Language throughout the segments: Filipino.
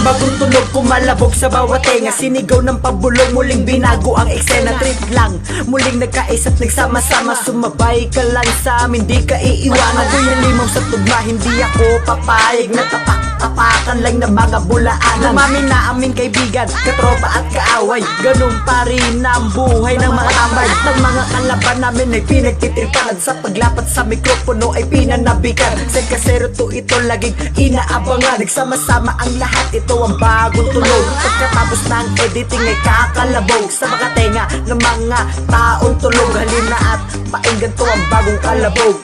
bagong tunog kumalabog sa bawat tenga. Sinigaw ng pabulong, muling binago ang eksena. Trip lang, muling nagkaisa't nagsama-sama. Sumabay ka lang sa amin, di ka iiwanan. Ako'y halimaw sa tugma, hindi ako papayag na tapak-tapakan lang ng mga bulaan. Lumami na aming kaibigan, katropa at kaaway. Ganun pa rin ang buhay ng mga tambay. Ng mga kalaban namin ay pinagtitripan. Sa paglapat sa mikropono ay pinanabikan. Sa kasero to ito laging inaabangan. Nagsama-sama ang lahat, ito ang bagong tunog. Pagkatapos ng editing ay kakalabog sa mga tenga ng mga taong tulog. Halina at painggan to ang bagong kalabog.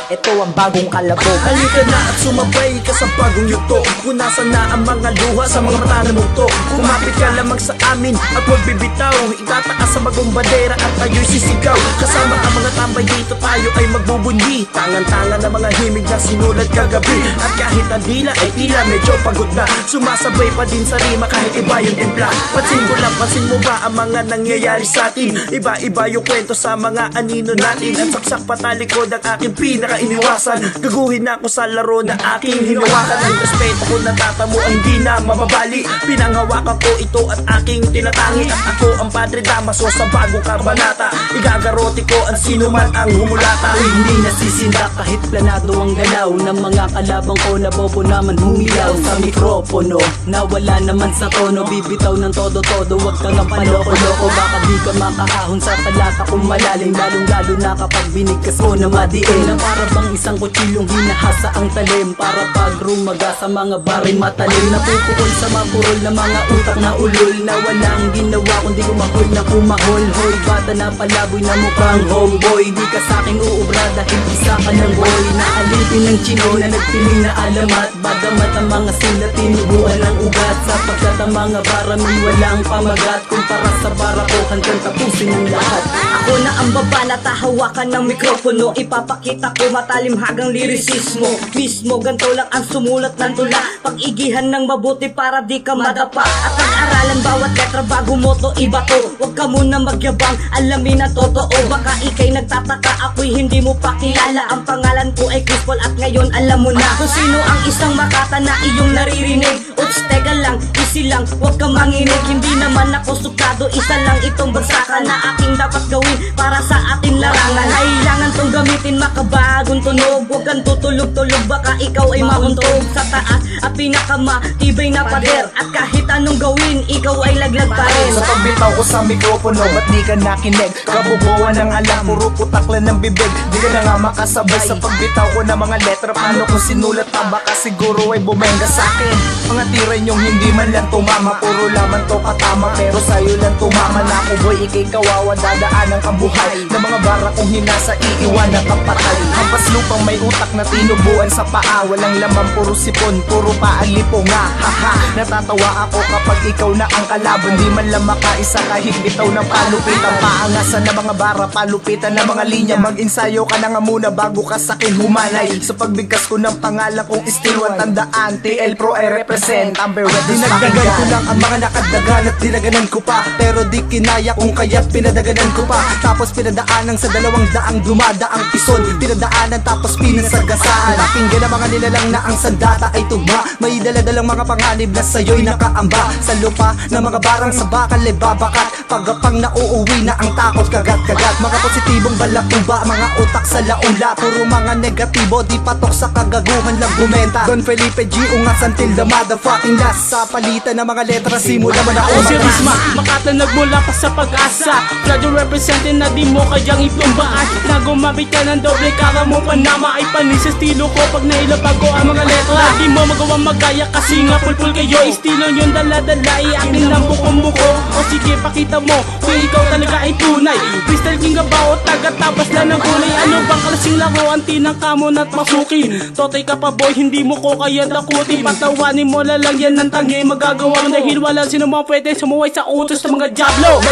Ito ang bagong kalabog. Halika na at sumabay ka sa bagong yugto. Punasan na ang mga luha sa mga mata na mukto. Kumapit ka lamang sa amin at huwag bibitaw. Itataas sa bagong bandera at tayo'y sisigaw. Kasama ang mga tambay dito tayo ay magbubunyi. Tangan-tangan na mga himig na sinulat kagabi. At kahit ang dila ay tila medyo pagod na, sumasabay pa din sa rima kahit iba yung timpla. Pansin ko lang, pansin mo ba ang mga nangyayari sa atin? Iba-iba yung kwento sa mga anino natin. At saksak patalikod ang aking pinaka-iniwasan. Gaguhin na ako sa laro na aking hinawakan. Ang respeto ko natatamo ang hindi na mababali. Pinanghawakan ko ito at aking tinatangi. At ako ang Padre Damaso sa bagong kabanata. Igagarote ko ang sino man ang humulata. Ay, hindi nasisinda kahit planado ang galaw ng mga kalabang ko na bobo naman humilaw sa mikropono. Nawala naman sa tono, bibitaw ng todo-todo. Huwag kang ang paloko-loko, baka di ka makahahon sa talata kung malalim. Lalong-lalo na kapag binigkas mo na madiin. Na para bang isang kutsilong hinahasa ang talim. Para pag rumaga sa mga barin matalim. Napupukol sa mapurol na mga utak na ulol. Na walang ginawa kundi kumahol na kumahol. Hoy, bata na palaboy na mukhang homeboy. Di ka sa'king uubra dahil isa ka ng boy. Naalipin ng chino na nagpiling na alamat. Bagamat ang mga sila tinubuan ng ugat. Sapagkat ang mga baramin walang pamagat. Kumpara sa bara ko hanggang tapusin ang lahat. Ako na ang baba na tahawakan ng mikropono. Ipapakita ko matalimhagang lirisismo. Mismo ganto lang ang sumulat ng tula. Pag-igihan ng mabuti para di ka madapa. At pag-aralan bawat letra bago mo to ibato. Huwag ka muna magyabang, alamin na totoo. Baka ikay nagtataka, ako'y hindi mo pa kilala. Ang pangalan ko ay Chris Paul at ngayon alam mo na kung sino ang isang makata na iyong naririnig. Oops, teka lang, easy lang, huwag ka manginig. Hindi naman ako suplado, isa lang itong bagsakan na aking dapat gawin para sa atin larangan. Kailangan tong gamitin makabagong tunog. Huwag kang tutulog-tulog, baka ikaw ay mahuntog sa taas at pinakamatibay na pader. At kahit anong gawin, ikaw ay laglag pa rin. Sa pagbitaw ko sa mikropono, ba't di ka nakinig? Kabubuan ng alam, puro putaklan ng bibig. Di ka na nga makasabay sa pagbitaw ko ng mga letra. Paano kung sinulat pa, baka siguro ay bumenga sa'kin. Mga tira nyong hindi man lang tumama, puro laman to katama. Pero sa'yo lang tumama na ako boy, ikay kawawa, dadaan ang kabuhay. Na mga bara kong hinasa, iiwan ang kapatay. Hampas lupang may utak na tinubuan sa paa. Walang laman, puro sipon, puro paalipo nga. Haha, natatawa ako kapag ikaw na ang kalaban. Di man lang makaisa kahit bitaw ng palupitan. Paangasan na mga bara, palupitan na mga linya. Mag-insayo ka na nga muna bago ka sakin humanay. Sa pagbigkas ko ng pangalan kong still one, tandaan, TL Pro ay represent. Amber Red is dinagdagan ko lang ang mga nakadagan at dinaganan ko pa. Pero di kinaya kung kaya't pinadaganan ko pa. Tapos pinadaanan sa 200 dumadaang pison. Pinadaanan tapos pinasagasaan. Pakinggan ang mga nilalang na ang sandata ay tugma. May daladalang mga panganib na sa'yo'y nakaamba. Sa lupa na mga barang sa bakal ay babakat. Pagapang nauuwi na ang takot kagat-kagat. Mga positibong balaktuba, mga utak sa laula. Puro mga negatibo, di patok sa kagaguhan lang bumenta. Don Felipe G, ungas until the motherfucking last. Sa palitan ng mga letra, simula mo na Ako si Rizma, makatanag mula pa sa pag-asa. Radyo representin na di mo kayang itumbaas. Na gumamit ka ng doble kara mo panama. Ay panis sa estilo ko pag nailapag ko ang mga letra. Di mo magawang magaya kasi nga pulpul kayo. Estilo yung dala-dala, akin lang buko-buko. O sige pakita mo kung ikaw talaga ay tunay. Crystal King ba o taga-tabas lang ng kulay. Ano bang kalasing laruan, tinang kamon at masukin. Totoy ka pa boy, hindi mo ko kaya takutin. Patawanin mo lang yan ng tangi magagawa mo. Dahil wala sino mga pwede sumuway sa utos ng mga diablo.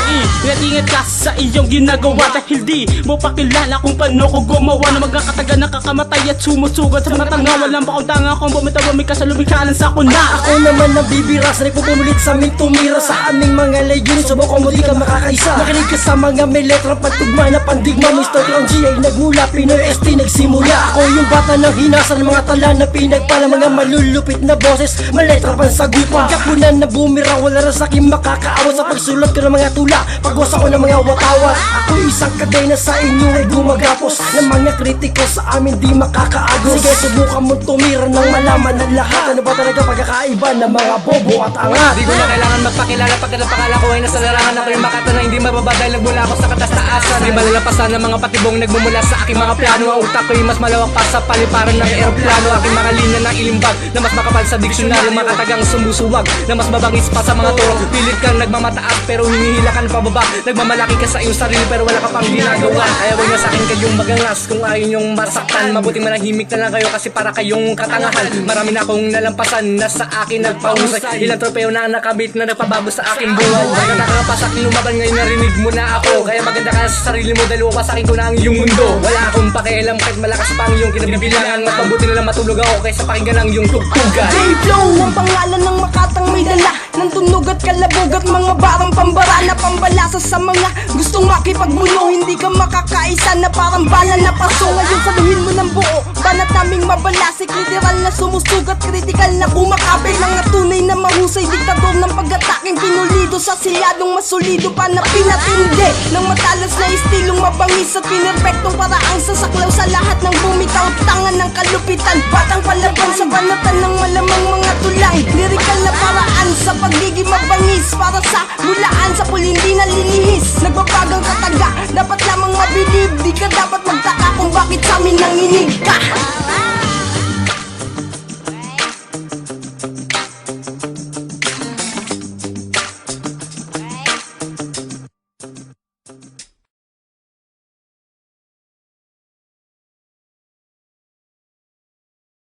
Mag-ingat ka sa iyong ginagawa. Dahil di mo pakilala kung paano ko gumawa. Na magkakataga nakakamatay at sumusugat sa mga tanga. Walang bakong tanga kung bumitaw may kasalubikanan sa kuna. Ako naman nabibira, sanay po bumulit sa aming tumira. Sa aming mga layunin, subok mo di ka makakaisa. Makinig ka sa mga may letra, pagtugma na ang digma, Mr. Crown G ay nagmula, Pinoy ST nagsimula. Ako yung bata ng hinasa ng mga tala na pinagpala, mga malulupit na boses, maletra pansagupa. Kapunan na bumira, wala na sa akin makakaawa sa pagsulat ko ng mga tula, pagwasa ko ng mga watawat. Ako isang kadena sa inyo ay gumagapos, ng mga kritiko sa amin di makakaagos. Sige, subukan mo tumira nang malaman ng lahat, ano ba talaga pagkakaiba ng mga bobo at angat. Di ko na kailangan magpakilala pagkat ang pakala ko ay nasa larangan. Ako yung makata na hindi mababa dahil nagmula ako sa katas-taasan. Di malalapasan ng mga patibong nagmumula sa aking mga plano. Ang utak ko ay mas malawak pa sa paliparan ng aeroplano. Aking mga linya ng ilimbag na mas makapal sa diksyonaryo. Makatagang sumusuwag na mas mabangis pa sa mga turok. Pilit kang nagmamataas pero hinihila ka ng pababa. Nagmamalaki ka sa iyong sarili pero wala ka pang ginagawa. Kaya huwag na sa akin kayong magangas kung ayaw nyong masaktan. Mabuting manahimik na lang kayo kasi para kayong katangahan. Marami na akong nalampasan na sa akin nagpahusay. Ilang tropeo na nakabit na nagpabago sa aking buhay. Nakakapasak lumaban ngayon narinig mo na ako. Kaya maganda ka sa sarili mo dahil wawasakin ko na ang iyong mundo. Wala akong pakialam kahit malakas pa ang iyong kinabibilangan. Mas mabuti na lang matulog ako kaysa pakinggan ang iyong tugtugan. J-Flow ang pangalan ng makatang may dala ng tunog at kalabog at mga barang pambara na pambalasa sa mga gustong makipagbuno. Hindi ka makakaisa na parang bala na paso. Ngayon saluhin mo ng buo, banat naming mabalasik. Literal na sumusugat, kritikal na kumakapit. Mga tunay na mahusay, diktador ng pag-ataking pinulido sa silyadong masulido pa na pinatindi ng matalas na estilong mabangis at pinerpektong paraang sasaklaw sa lahat ng bumitaw. Tangan ng kalupitan, batang palaban sa banatan ng malamang mga tulang. Lirikal na paraan sa pagiging mabangis para sa mulaan sa pulindi na linihis. Nagbabagang kataga na